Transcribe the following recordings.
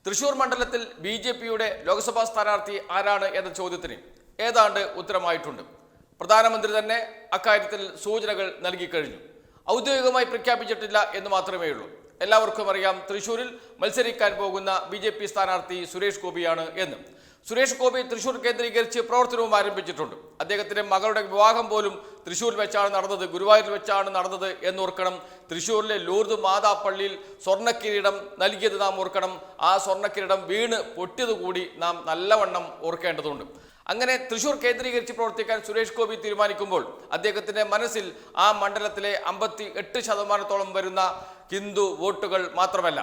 തൃശൂർ മണ്ഡലത്തിൽ ബി.ജെ.പിയുടെ ലോക്സഭാ സ്ഥാനാർത്ഥി ആരാണ് എന്ന ചോദ്യത്തിന് ഏതാണ്ട് ഉത്തരമായിട്ടുണ്ട്. പ്രധാനമന്ത്രി തന്നെ അക്കാര്യത്തിൽ സൂചനകൾ നൽകിക്കഴിഞ്ഞു. ഔദ്യോഗികമായി പ്രഖ്യാപിച്ചിട്ടില്ല എന്ന് മാത്രമേ ഉള്ളൂ. എല്ലാവർക്കും അറിയാം തൃശൂരിൽ മത്സരിക്കാൻ പോകുന്ന ബി.ജെ.പി സ്ഥാനാർത്ഥി സുരേഷ് ഗോപിയാണ് എന്ന്. സുരേഷ് ഗോപി തൃശൂർ കേന്ദ്രീകരിച്ച് പ്രവർത്തനവും ആരംഭിച്ചിട്ടുണ്ട്. അദ്ദേഹത്തിന്റെ മകളുടെ വിവാഹം പോലും തൃശൂരിൽ വെച്ചാണ് നടന്നത്, ഗുരുവായൂരിൽ വെച്ചാണ് നടന്നത് എന്നോർക്കണം. തൃശൂരിലെ ലൂർദ് മാതാ പള്ളിയിൽ സ്വർണ്ണക്കിരീടം നൽകിയത് നാം ഓർക്കണം. ആ സ്വർണ്ണക്കിരീടം വീണ് പൊട്ടിയതുകൂടി നാം നല്ലവണ്ണം ഓർക്കേണ്ടതുണ്ട്. അങ്ങനെ തൃശൂർ കേന്ദ്രീകരിച്ച് പ്രവർത്തിക്കാൻ സുരേഷ് ഗോപി തീരുമാനിക്കുമ്പോൾ അദ്ദേഹത്തിന്റെ മനസ്സിൽ ആ മണ്ഡലത്തിലെ 58% വരുന്ന ഹിന്ദു വോട്ടുകൾ മാത്രമല്ല,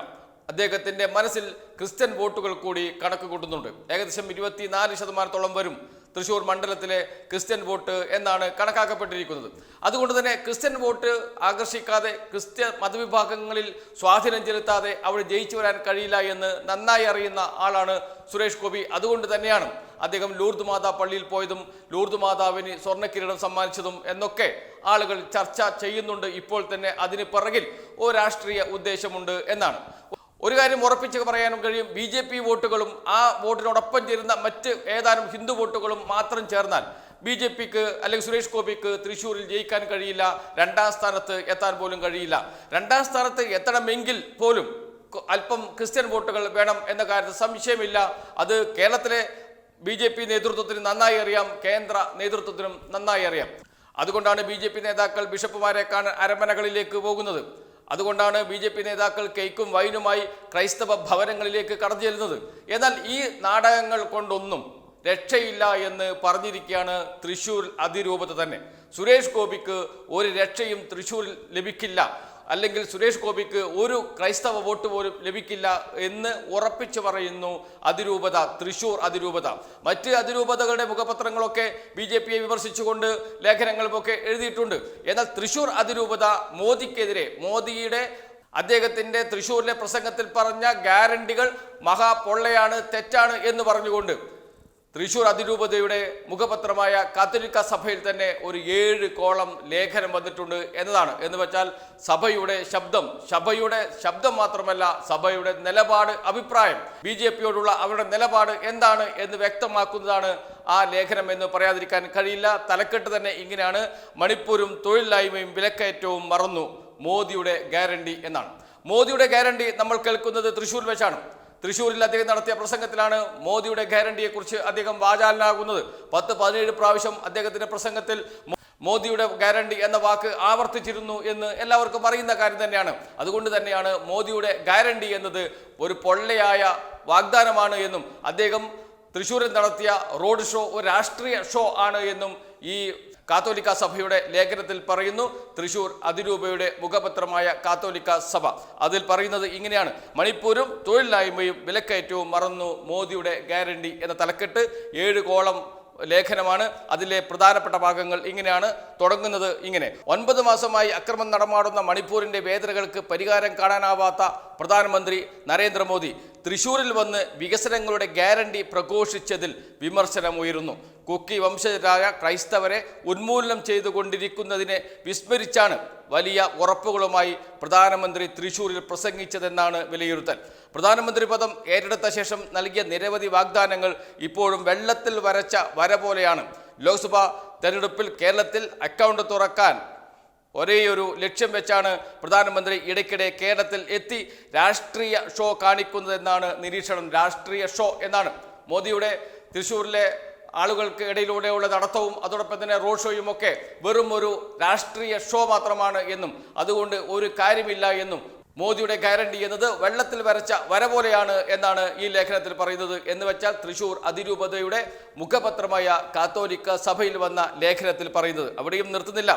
അദ്ദേഹത്തിന്റെ മനസ്സിൽ ക്രിസ്ത്യൻ വോട്ടുകൾ കൂടി കണക്ക് കൂട്ടുന്നുണ്ട്. ഏകദേശം 24% വരും തൃശൂർ മണ്ഡലത്തിലെ ക്രിസ്ത്യൻ വോട്ട് എന്നാണ് കണക്കാക്കപ്പെട്ടിരിക്കുന്നത്. അതുകൊണ്ട് തന്നെ ക്രിസ്ത്യൻ വോട്ട് ആകർഷിക്കാതെ, ക്രിസ്ത്യൻ മതവിഭാഗങ്ങളിൽ സ്വാധീനം ചെലുത്താതെ അവിടെ ജയിച്ചു വരാൻ കഴിയില്ല എന്ന് നന്നായി അറിയുന്ന ആളാണ് സുരേഷ് ഗോപി. അതുകൊണ്ട് തന്നെയാണ് അദ്ദേഹം ലൂർദ് മാതാ പള്ളിയിൽ പോയതും ലൂർദ് മാതാവിന് സ്വർണ്ണക്കിരീടം സമ്മാനിച്ചതും എന്നൊക്കെ ആളുകൾ ചർച്ച ചെയ്യുന്നുണ്ട്. ഇപ്പോൾ തന്നെ അതിന് പിറകിൽ ഒരു രാഷ്ട്രീയ ഉദ്ദേശമുണ്ട് എന്നാണ്. ഒരു കാര്യം ഉറപ്പിച്ച് പറയാനും കഴിയും, ബി.ജെ.പി വോട്ടുകളും ആ വോട്ടിനോടൊപ്പം ചേരുന്ന മറ്റ് ഏതാനും ഹിന്ദു വോട്ടുകളും മാത്രം ചേർന്നാൽ ബി.ജെ.പിക്ക് അല്ലെങ്കിൽ സുരേഷ് ഗോപിക്ക് തൃശ്ശൂരിൽ ജയിക്കാൻ കഴിയില്ല, 2ാം സ്ഥാനത്ത് എത്താൻ പോലും കഴിയില്ല. 2ാം സ്ഥാനത്ത് എത്തണമെങ്കിൽ പോലും അല്പം ക്രിസ്ത്യൻ വോട്ടുകൾ വേണം എന്ന കാര്യത്തിൽ സംശയമില്ല. അത് കേരളത്തിലെ ബി.ജെ.പി നേതൃത്വത്തിന് നന്നായി അറിയാം, കേന്ദ്ര നേതൃത്വത്തിനും നന്നായി അറിയാം. അതുകൊണ്ടാണ് ബി.ജെ.പി നേതാക്കൾ ബിഷപ്പുമാരെ കാണാൻ അരമനകളിലേക്ക് പോകുന്നത്. അതുകൊണ്ടാണ് ബി.ജെ.പി നേതാക്കൾ കേക്കും വൈനുമായി ക്രൈസ്തവ ഭവനങ്ങളിലേക്ക് കടന്നു ചെല്ലുന്നത്. എന്നാൽ ഈ നാടകങ്ങൾ കൊണ്ടൊന്നും രക്ഷയില്ല എന്ന് പറഞ്ഞിരിക്കുകയാണ് തൃശ്ശൂർ അതിരൂപത തന്നെ. സുരേഷ് ഗോപിക്ക് ഒരു രക്ഷയും തൃശ്ശൂരിൽ ലഭിക്കില്ല, അല്ലെങ്കിൽ സുരേഷ് ഗോപിക്ക് ഒരു ക്രൈസ്തവ വോട്ട് പോലും ലഭിക്കില്ല എന്ന് ഉറപ്പിച്ചു പറയുന്നു അതിരൂപത, തൃശ്ശൂർ അതിരൂപത. മറ്റ് അതിരൂപതകളുടെ മുഖപത്രങ്ങളൊക്കെ ബി.ജെ.പിയെ വിമർശിച്ചുകൊണ്ട് ലേഖനങ്ങളുമൊക്കെ എഴുതിയിട്ടുണ്ട്. എന്നാൽ തൃശ്ശൂർ അതിരൂപത മോദിക്കെതിരെ, മോദിയുടെ അദ്ദേഹത്തിന്റെ തൃശ്ശൂരിലെ പ്രസംഗത്തിൽ പറഞ്ഞ ഗ്യാരണ്ടികൾ മഹാപൊള്ളയാണ്, തെറ്റാണ് എന്ന് പറഞ്ഞുകൊണ്ട് തൃശ്ശൂർ അതിരൂപതയുടെ മുഖപത്രമായ കാത്തോലിക്ക സഭയിൽ തന്നെ ഒരു 7 കോളം ലേഖനം വന്നിട്ടുണ്ട് എന്നതാണ്. എന്ന് വെച്ചാൽ സഭയുടെ ശബ്ദം മാത്രമല്ല, സഭയുടെ നിലപാട്, അഭിപ്രായം, ബി.ജെ.പിയോടുള്ള അവരുടെ നിലപാട് എന്താണ് എന്ന് വ്യക്തമാക്കുന്നതാണ് ആ ലേഖനം എന്ന് പറയാതിരിക്കാൻ കഴിയില്ല. തലക്കെട്ട് തന്നെ ഇങ്ങനെയാണ്: മണിപ്പൂരും തൊഴിലില്ലായ്മയും വിലക്കയറ്റവും മറന്നു, മോദിയുടെ ഗ്യാരണ്ടി എന്നാണ്. മോദിയുടെ ഗ്യാരണ്ടി നമ്മൾ കേൾക്കുന്നത് തൃശ്ശൂർ വെച്ചാണ്. തൃശ്ശൂരിൽ അദ്ദേഹം നടത്തിയ പ്രസംഗത്തിലാണ് മോദിയുടെ ഗ്യാരണ്ടിയെക്കുറിച്ച് അദ്ദേഹം വാചാലനാകുന്നത്. 10-17 പ്രാവശ്യം അദ്ദേഹത്തിന്റെ പ്രസംഗത്തിൽ മോദിയുടെ ഗ്യാരണ്ടി എന്ന വാക്ക് ആവർത്തിച്ചിരുന്നു എന്ന് എല്ലാവർക്കും അറിയുന്ന കാര്യം തന്നെയാണ്. അതുകൊണ്ട് തന്നെയാണ് മോദിയുടെ ഗ്യാരണ്ടി എന്നത് ഒരു പൊള്ളയായ വാഗ്ദാനമാണ് എന്നും അദ്ദേഹം തൃശ്ശൂരിൽ നടത്തിയ റോഡ് ഷോ ഒരു രാഷ്ട്രീയ ഷോ ആണ് എന്നും ഈ കാത്തോലിക്ക സഭയുടെ ലേഖനത്തിൽ പറയുന്നു. തൃശ്ശൂർ അതിരൂപയുടെ മുഖപത്രമായ കാത്തോലിക്ക സഭ അതിൽ പറയുന്നത് ഇങ്ങനെയാണ്: മണിപ്പൂരും തൊഴിലില്ലായ്മയും വിലക്കയറ്റവും മറന്നു, മോദിയുടെ ഗ്യാരണ്ടി എന്ന തലക്കെട്ട്. 7 കോളം ലേഖനമാണ്. അതിലെ പ്രധാനപ്പെട്ട ഭാഗങ്ങൾ ഇങ്ങനെയാണ് തുടങ്ങുന്നത്. ഇങ്ങനെ: 9 മാസമായി അക്രമം നടമാടുന്ന മണിപ്പൂരിന്റെ വേദനകൾക്ക് പരിഹാരം കാണാനാവാത്ത പ്രധാനമന്ത്രി നരേന്ദ്രമോദി തൃശ്ശൂരിൽ വന്ന് വികസനങ്ങളുടെ ഗ്യാരണ്ടി പ്രഘോഷിച്ചതിൽ വിമർശനമുയരുന്നു. കുക്കി വംശജരായ ക്രൈസ്തവരെ ഉന്മൂലനം ചെയ്തുകൊണ്ടിരിക്കുന്നതിനെ വിസ്മരിച്ചാണ് വലിയ ഉറപ്പുകളുമായി പ്രധാനമന്ത്രി തൃശ്ശൂരിൽ പ്രസംഗിച്ചതെന്നാണ് വിലയിരുത്തൽ. പ്രധാനമന്ത്രി പദം ഏറ്റെടുത്ത ശേഷം നൽകിയ നിരവധി വാഗ്ദാനങ്ങൾ ഇപ്പോഴും വെള്ളത്തിൽ വരച്ച വര പോലെയാണ്. ലോക്സഭാ തെരഞ്ഞെടുപ്പിൽ കേരളത്തിൽ അക്കൗണ്ട് തുറക്കാൻ ഒരേയൊരു ലക്ഷ്യം വെച്ചാണ് പ്രധാനമന്ത്രി ഇടയ്ക്കിടെ കേരളത്തിൽ എത്തി രാഷ്ട്രീയ ഷോ കാണിക്കുന്നതെന്നാണ് നിരീക്ഷണം. രാഷ്ട്രീയ ഷോ എന്നാണ് മോദിയുടെ തൃശ്ശൂരിലെ ആളുകൾക്ക് ഇടയിലൂടെയുള്ള നടത്തവും അതോടൊപ്പം തന്നെ റോഡ് ഷോയും ഒക്കെ വെറും ഒരു രാഷ്ട്രീയ ഷോ മാത്രമാണ് എന്നും അതുകൊണ്ട് ഒരു കാര്യമില്ല എന്നും മോദിയുടെ ഗ്യാരണ്ടി എന്നത് വെള്ളത്തിൽ വരച്ച വര പോലെയാണ് എന്നാണ് ഈ ലേഖനത്തിൽ പറയുന്നത്. എന്ന് വെച്ചാൽ തൃശ്ശൂർ അതിരൂപതയുടെ മുഖപത്രമായ കാത്തോലിക്ക സഭയിൽ വന്ന ലേഖനത്തിൽ പറയുന്നത്. അവിടെയും നിർത്തുന്നില്ല.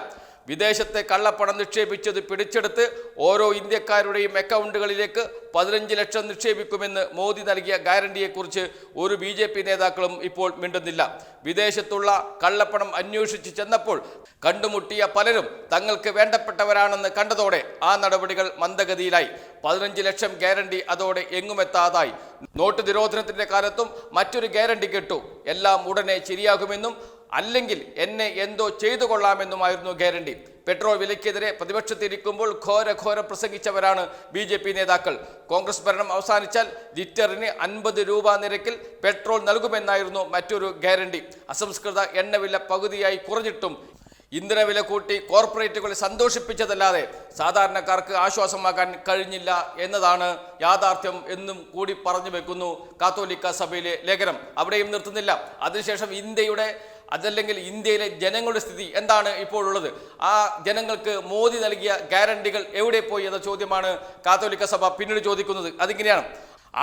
വിദേശത്തെ കള്ളപ്പണം നിക്ഷേപിച്ചത് പിടിച്ചെടുത്ത് ഓരോ ഇന്ത്യക്കാരുടെയും അക്കൗണ്ടുകളിലേക്ക് 15 ലക്ഷം നിക്ഷേപിക്കുമെന്ന് മോദി നൽകിയ ഗ്യാരണ്ടിയെക്കുറിച്ച് ഒരു ബി.ജെ.പി നേതാക്കളും ഇപ്പോൾ മിണ്ടുന്നില്ല. വിദേശത്തുള്ള കള്ളപ്പണം അന്വേഷിച്ച് ചെന്നപ്പോൾ കണ്ടുമുട്ടിയ പലരും തങ്ങൾക്ക് വേണ്ടപ്പെട്ടവരാണെന്ന് കണ്ടതോടെ ആ നടപടികൾ മന്ദഗതിയിലായി. 15 ലക്ഷം ഗ്യാരണ്ടി അതോടെ എങ്ങുമെത്താതായി. നോട്ട് നിരോധനത്തിന്റെ കാലത്തും മറ്റൊരു ഗ്യാരണ്ടി കേട്ടു: എല്ലാം ഉടനെ ശരിയാകുമെന്നും അല്ലെങ്കിൽ എന്നെ എന്തോ ചെയ്തു കൊള്ളാമെന്നുമായിരുന്നു ഗ്യാരണ്ടി. പെട്രോൾ വിലയ്ക്കെതിരെ പ്രതിപക്ഷത്തിരിക്കുമ്പോൾ ഘോര പ്രസംഗിച്ചവരാണ് BJP നേതാക്കൾ. കോൺഗ്രസ് ഭരണം അവസാനിച്ചാൽ ലിറ്ററിന് 50 രൂപ നിരക്കിൽ പെട്രോൾ നൽകുമെന്നായിരുന്നു മറ്റൊരു ഗ്യാരണ്ടി. അസംസ്കൃത എണ്ണവില പകുതിയായി കുറഞ്ഞിട്ടും ഇന്ധനവില കൂട്ടി കോർപ്പറേറ്റുകളെ സന്തോഷിപ്പിച്ചതല്ലാതെ സാധാരണക്കാർക്ക് ആശ്വാസമാകാൻ കഴിഞ്ഞില്ല എന്നതാണ് യാഥാർത്ഥ്യം എന്നും കൂടി പറഞ്ഞു വെക്കുന്നു കാത്തോലിക്ക സഭയിലെ ലേഖനം. അവിടെയും നിർത്തുന്നില്ല. അതിനുശേഷം അതല്ലെങ്കിൽ ഇന്ത്യയിലെ ജനങ്ങളുടെ സ്ഥിതി എന്താണ് ഇപ്പോഴുള്ളത്? ആ ജനങ്ങൾക്ക് മോദി നൽകിയ ഗ്യാരണ്ടികൾ എവിടെ പോയി എന്ന ചോദ്യമാണ് കാത്തോലിക്ക സഭ പിന്നീട് ചോദിക്കുന്നത്. അതിങ്ങനെയാണ്: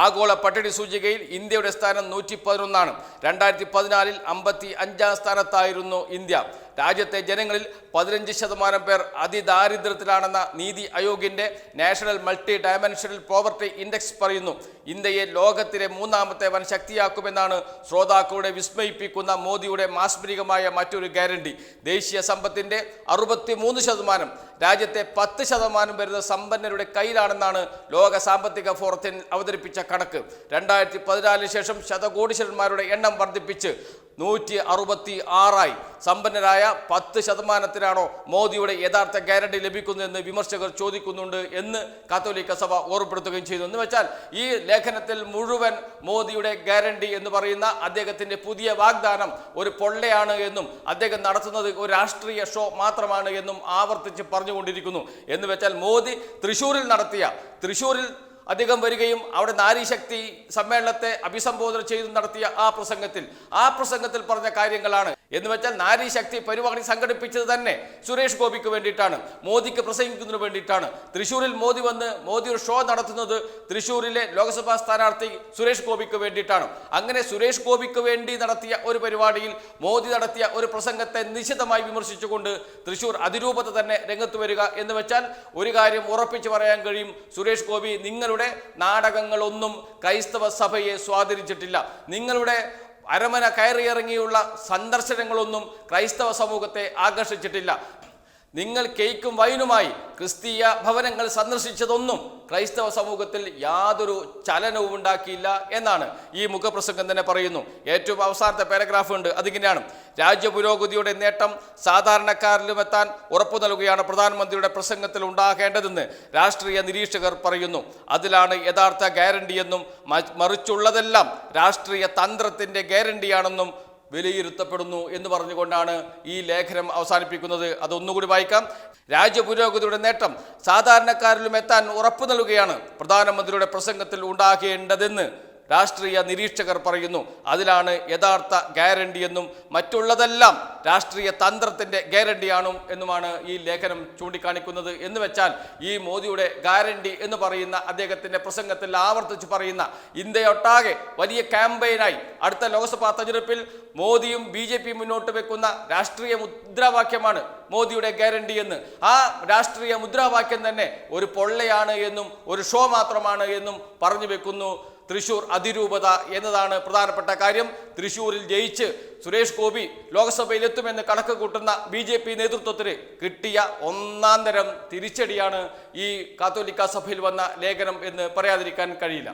ആഗോള പട്ടിണി സൂചികയിൽ ഇന്ത്യയുടെ സ്ഥാനം 111ആണ്. 2014 55-ാം സ്ഥാനത്തായിരുന്നു ഇന്ത്യ. രാജ്യത്തെ ജനങ്ങളിൽ 15% പേർ അതിദാരിദ്ര്യത്തിലാണെന്ന നീതി ആയോഗിന്റെ national multidimensional poverty index പറയുന്നു. ഇന്ത്യയെ ലോകത്തിലെ 3ാമത്തെ വൻ ശക്തിയാക്കുമെന്നാണ് ശ്രോതാക്കളുടെ വിസ്മയിപ്പിക്കുന്ന മോദിയുടെ മാസ്മരികമായ മറ്റൊരു ഗ്യാരണ്ടി. ദേശീയ സമ്പത്തിന്റെ 63% രാജ്യത്തെ 10% വരുന്ന സമ്പന്നരുടെ കയ്യിലാണെന്നാണ് ലോക സാമ്പത്തിക ഫോറത്തിൽ അവതരിപ്പിച്ച കണക്ക്. 2014 ശേഷം ശതകോടീശ്വരന്മാരുടെ എണ്ണം വർദ്ധിപ്പിച്ച് 166ആയി. സമ്പന്നരായ 10%-നാണോ മോദിയുടെ യഥാർത്ഥ ഗ്യാരണ്ടി ലഭിക്കുന്നതെന്ന് വിമർശകർ ചോദിക്കുന്നുണ്ട് എന്ന് കാത്തോലിക്ക സഭ ഓർമ്മപ്പെടുത്തുകയും ചെയ്തു. എന്ന് വെച്ചാൽ ഈ ലേഖനത്തിൽ മുഴുവൻ മോദിയുടെ ഗ്യാരണ്ടി എന്ന് പറയുന്ന അദ്ദേഹത്തിന്റെ പുതിയ വാഗ്ദാനം ഒരു പൊള്ളയാണ് എന്നും അദ്ദേഹം നടത്തുന്നത് ഒരു രാഷ്ട്രീയ ഷോ മാത്രമാണ് എന്നും ആവർത്തിച്ച് പറഞ്ഞുകൊണ്ടിരിക്കുന്നു. എന്ന് വെച്ചാൽ മോദി തൃശ്ശൂരിൽ അദ്ദേഹം വരികയും അവിടെ നാരീശക്തി സമ്മേളനത്തെ അഭിസംബോധന ചെയ്തു നടത്തിയ ആ പ്രസംഗത്തിൽ പറഞ്ഞ കാര്യങ്ങളാണ്. എന്ന് വെച്ചാൽ നാരീശക്തി പരിപാടി സംഘടിപ്പിച്ചത് തന്നെ സുരേഷ് ഗോപിക്ക് വേണ്ടിയിട്ടാണ്, മോദിക്ക് പ്രസംഗിക്കുന്നതിന് വേണ്ടിയിട്ടാണ്. തൃശ്ശൂരിൽ മോദി ഒരു ഷോ നടത്തുന്നത് തൃശ്ശൂരിലെ ലോക്സഭാ സ്ഥാനാർത്ഥി സുരേഷ് ഗോപിക്ക് വേണ്ടിയിട്ടാണ്. അങ്ങനെ സുരേഷ് ഗോപിക്ക് വേണ്ടി നടത്തിയ ഒരു പരിപാടിയിൽ മോദി നടത്തിയ ഒരു പ്രസംഗത്തെ നിശിതമായി വിമർശിച്ചുകൊണ്ട് തൃശ്ശൂർ അതിരൂപത തന്നെ രംഗത്ത് വരിക എന്ന് വെച്ചാൽ ഒരു കാര്യം ഉറപ്പിച്ചു പറയാൻ കഴിയും: സുരേഷ് ഗോപി, നിങ്ങളുടെ നാടകങ്ങളൊന്നും ക്രൈസ്തവ സഭയെ സ്വാധീനിച്ചിട്ടില്ല. നിങ്ങളുടെ അരമന കയറിയിറങ്ങിയുള്ള സന്ദർശനങ്ങളൊന്നും ക്രൈസ്തവ സമൂഹത്തെ ആകർഷിച്ചിട്ടില്ല. നിങ്ങൾ കേക്കും വൈനുമായി ക്രിസ്തീയ ഭവനങ്ങൾ സന്ദർശിച്ചതൊന്നും ക്രൈസ്തവ സമൂഹത്തിൽ യാതൊരു ചലനവും ഉണ്ടാക്കിയില്ല എന്നാണ് ഈ മുഖപ്രസംഗം തന്നെ പറയുന്നു. ഏറ്റവും അവസാനത്തെ പാരഗ്രാഫ് ഉണ്ട്. അതിങ്ങനെയാണ്: രാജ്യപുരോഗതിയുടെ നേട്ടം സാധാരണക്കാരിലും എത്താൻ ഉറപ്പു നൽകുകയാണ് പ്രധാനമന്ത്രിയുടെ പ്രസംഗത്തിൽ ഉണ്ടാകേണ്ടതെന്ന് രാഷ്ട്രീയ നിരീക്ഷകർ പറയുന്നു. അതിലാണ് യഥാർത്ഥ ഗ്യാരണ്ടിയെന്നും മറിച്ചുള്ളതെല്ലാം രാഷ്ട്രീയ തന്ത്രത്തിന്റെ ഗ്യാരണ്ടിയാണെന്നും വിലയിരുത്തപ്പെടുന്നു എന്ന് പറഞ്ഞുകൊണ്ടാണ് ഈ ലേഖനം അവസാനിപ്പിക്കുന്നത്. അതൊന്നുകൂടി വായിക്കാം. രാജ്യപുരോഗതിയുടെ നേട്ടം സാധാരണക്കാരിലും എത്താൻ ഉറപ്പു നൽകുകയാണ് പ്രധാനമന്ത്രിയുടെ പ്രസംഗത്തിൽ ഉണ്ടാകേണ്ടതെന്ന് രാഷ്ട്രീയ നിരീക്ഷകർ പറയുന്നു. അതിലാണ് യഥാർത്ഥ ഗ്യാരണ്ടി എന്നും മറ്റുള്ളതെല്ലാം രാഷ്ട്രീയ തന്ത്രത്തിന്റെ ഗ്യാരണ്ടിയാണ് എന്നുമാണ് ഈ ലേഖനം ചൂണ്ടിക്കാണിക്കുന്നത്. എന്ന് വെച്ചാൽ ഈ മോദിയുടെ ഗ്യാരണ്ടി എന്ന് പറയുന്ന അദ്ദേഹത്തിന്റെ പ്രസംഗത്തിൽ ആവർത്തിച്ച് പറയുന്ന ഇന്ത്യയൊട്ടാകെ വലിയ ക്യാമ്പയിനായി അടുത്ത ലോക്സഭാ തെരഞ്ഞെടുപ്പിൽ മോദിയും BJP മുന്നോട്ട് വെക്കുന്ന രാഷ്ട്രീയ മുദ്രാവാക്യമാണ് മോദിയുടെ ഗ്യാരണ്ടി എന്ന്. ആ രാഷ്ട്രീയ മുദ്രാവാക്യം തന്നെ ഒരു പൊള്ളയാണ് എന്നും ഒരു ഷോ മാത്രമാണ് എന്നും പറഞ്ഞു വെക്കുന്നു തൃശ്ശൂർ അതിരൂപത എന്നതാണ് പ്രധാനപ്പെട്ട കാര്യം. തൃശ്ശൂരിൽ ജയിച്ച് സുരേഷ് ഗോപി ലോക്സഭയിൽ എത്തുമെന്ന് കണക്ക് കൂട്ടുന്ന BJP നേതൃത്വത്തിന് കിട്ടിയ ഒന്നാം തരം തിരിച്ചടിയാണ് ഈ കാത്തോലിക്ക സഭയിൽ വന്ന ലേഖനം എന്ന് പറയാതിരിക്കാൻ കഴിയില്ല.